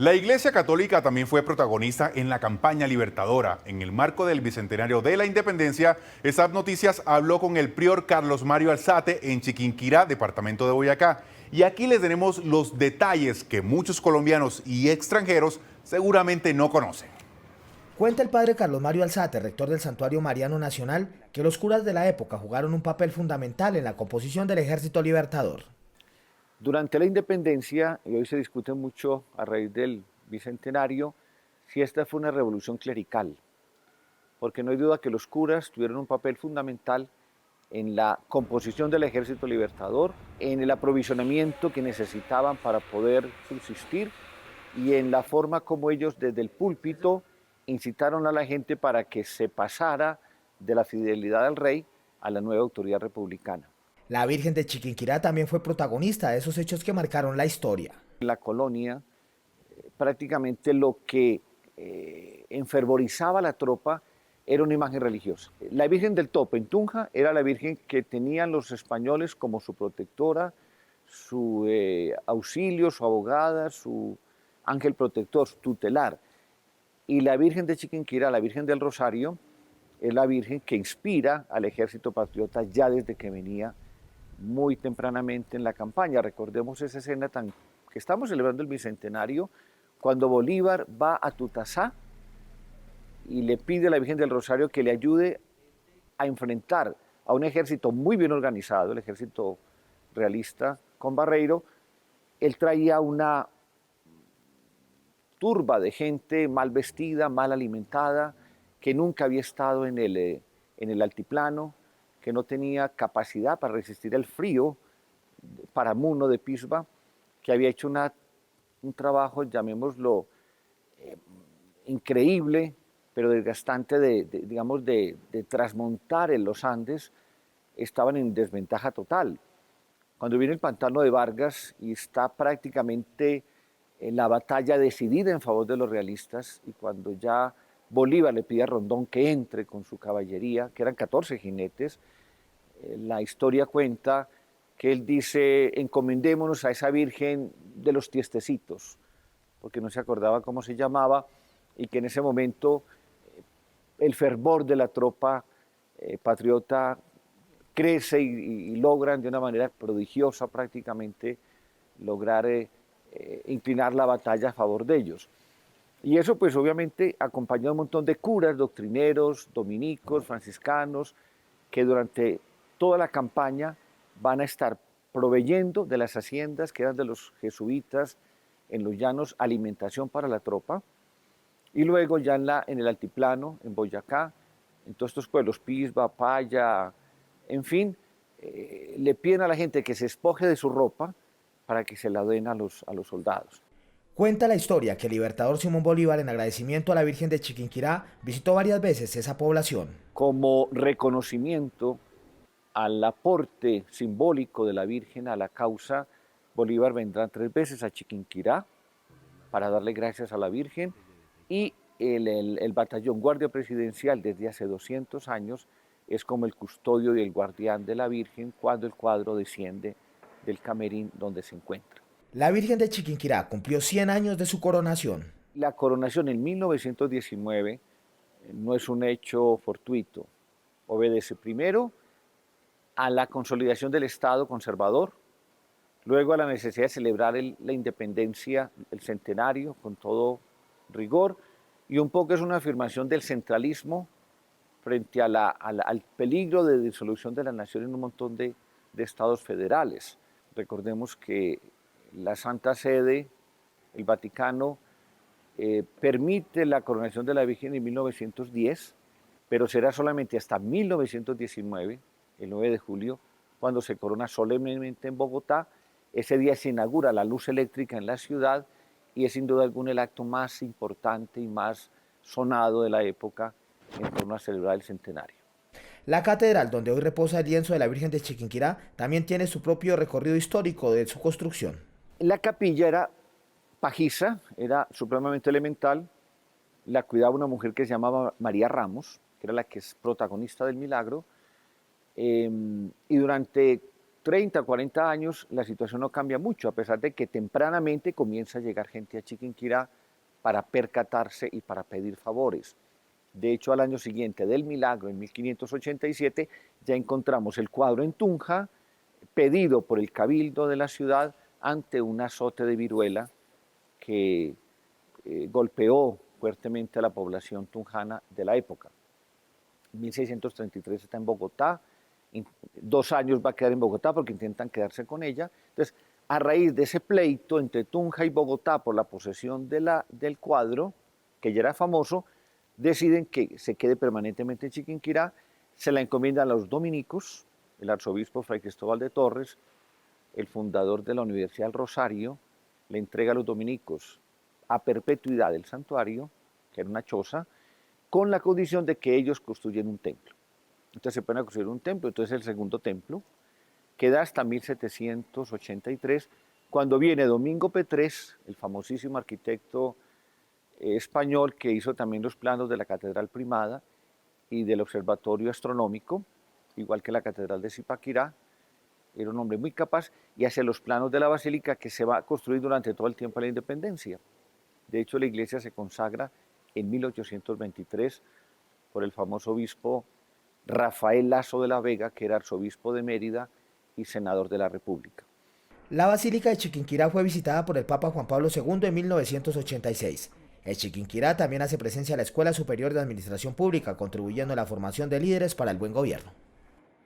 La Iglesia Católica también fue protagonista en la campaña libertadora. En el marco del Bicentenario de la Independencia, esas noticias habló con el prior Carlos Mario Alzate en Chiquinquirá, departamento de Boyacá. Y aquí les tenemos los detalles que muchos colombianos y extranjeros seguramente no conocen. Cuenta el padre Carlos Mario Alzate, rector del Santuario Mariano Nacional, que los curas de la época jugaron un papel fundamental en la composición del Ejército Libertador. Durante la independencia, y hoy se discute mucho a raíz del bicentenario, si esta fue una revolución clerical, porque no hay duda que los curas tuvieron un papel fundamental en la composición del Ejército Libertador, en el aprovisionamiento que necesitaban para poder subsistir y en la forma como ellos desde el púlpito incitaron a la gente para que se pasara de la fidelidad al rey a la nueva autoridad republicana. La Virgen de Chiquinquirá también fue protagonista de esos hechos que marcaron la historia. En la colonia, prácticamente lo que enfervorizaba a la tropa era una imagen religiosa. La Virgen del Topo en Tunja era la Virgen que tenían los españoles como su protectora, su auxilio, su abogada, su ángel protector, su tutelar. Y la Virgen de Chiquinquirá, la Virgen del Rosario, es la Virgen que inspira al ejército patriota ya desde que venía muy tempranamente en la campaña. Recordemos esa escena que estamos celebrando el Bicentenario, cuando Bolívar va a Tutasá y le pide a la Virgen del Rosario que le ayude a enfrentar a un ejército muy bien organizado, el ejército realista con Barreiro. Él traía una turba de gente mal vestida, mal alimentada, que nunca había estado en el altiplano, que no tenía capacidad para resistir el frío paramuno de Pisba, que había hecho un trabajo, llamémoslo, increíble, pero desgastante de trasmontar en los Andes, estaban en desventaja total. Cuando viene el pantano de Vargas y está prácticamente en la batalla decidida en favor de los realistas, y cuando ya Bolívar le pide a Rondón que entre con su caballería, que eran 14 jinetes, la historia cuenta que él dice: encomendémonos a esa Virgen de los Tiestecitos, porque no se acordaba cómo se llamaba, y que en ese momento el fervor de la tropa patriota crece y logran de una manera prodigiosa prácticamente lograr inclinar la batalla a favor de ellos. Y eso pues obviamente acompañó a un montón de curas, doctrineros, dominicos, franciscanos, que durante toda la campaña van a estar proveyendo de las haciendas que eran de los jesuitas en los llanos alimentación para la tropa, y luego ya en el altiplano, en Boyacá, en todos estos pueblos, Pisba, Paya, en fin, le piden a la gente que se despoje de su ropa para que se la den a los soldados. Cuenta la historia que el libertador Simón Bolívar, en agradecimiento a la Virgen de Chiquinquirá, visitó varias veces esa población. Como reconocimiento al aporte simbólico de la Virgen a la causa, Bolívar vendrá 3 veces a Chiquinquirá para darle gracias a la Virgen, y el batallón Guardia Presidencial desde hace 200 años es como el custodio y el guardián de la Virgen cuando el cuadro desciende del camerín donde se encuentra. La Virgen de Chiquinquirá cumplió 100 años de su coronación. La coronación en 1919 no es un hecho fortuito, obedece primero a la consolidación del Estado conservador, luego a la necesidad de celebrar la independencia, el centenario, con todo rigor, y un poco es una afirmación del centralismo frente al peligro de disolución de la nación en un montón de estados federales. Recordemos que la Santa Sede, el Vaticano, permite la coronación de la Virgen en 1910, pero será solamente hasta 1919, el 9 de julio, cuando se corona solemnemente en Bogotá. Ese día se inaugura la luz eléctrica en la ciudad y es sin duda alguna el acto más importante y más sonado de la época en torno a celebrar el centenario. La catedral, donde hoy reposa el lienzo de la Virgen de Chiquinquirá, también tiene su propio recorrido histórico de su construcción. La capilla era pajiza, era supremamente elemental, la cuidaba una mujer que se llamaba María Ramos, que era la que es protagonista del milagro, y durante 30 o 40 años la situación no cambia mucho, a pesar de que tempranamente comienza a llegar gente a Chiquinquirá para percatarse y para pedir favores. De hecho, al año siguiente del milagro, en 1587, ya encontramos el cuadro en Tunja, pedido por el cabildo de la ciudad ante un azote de viruela que golpeó fuertemente a la población tunjana de la época. En 1633 está en Bogotá, en 2 años va a quedar en Bogotá porque intentan quedarse con ella. Entonces, a raíz de ese pleito entre Tunja y Bogotá por la posesión del cuadro, que ya era famoso, deciden que se quede permanentemente en Chiquinquirá, se la encomiendan a los dominicos, el arzobispo Fray Cristóbal de Torres, el fundador de la Universidad del Rosario, le entrega a los dominicos a perpetuidad el santuario, que era una choza, con la condición de que ellos construyen un templo. Entonces se pueden construir un templo, entonces el segundo templo queda hasta 1783, cuando viene Domingo Petrés, el famosísimo arquitecto español que hizo también los planos de la Catedral Primada y del Observatorio Astronómico, igual que la Catedral de Zipaquirá. Era un hombre muy capaz y hace los planos de la basílica que se va a construir durante todo el tiempo de la independencia. De hecho, la iglesia se consagra en 1823 por el famoso obispo Rafael Lazo de la Vega, que era arzobispo de Mérida y senador de la República. La Basílica de Chiquinquirá fue visitada por el Papa Juan Pablo II en 1986. En Chiquinquirá también hace presencia la Escuela Superior de Administración Pública, contribuyendo a la formación de líderes para el buen gobierno.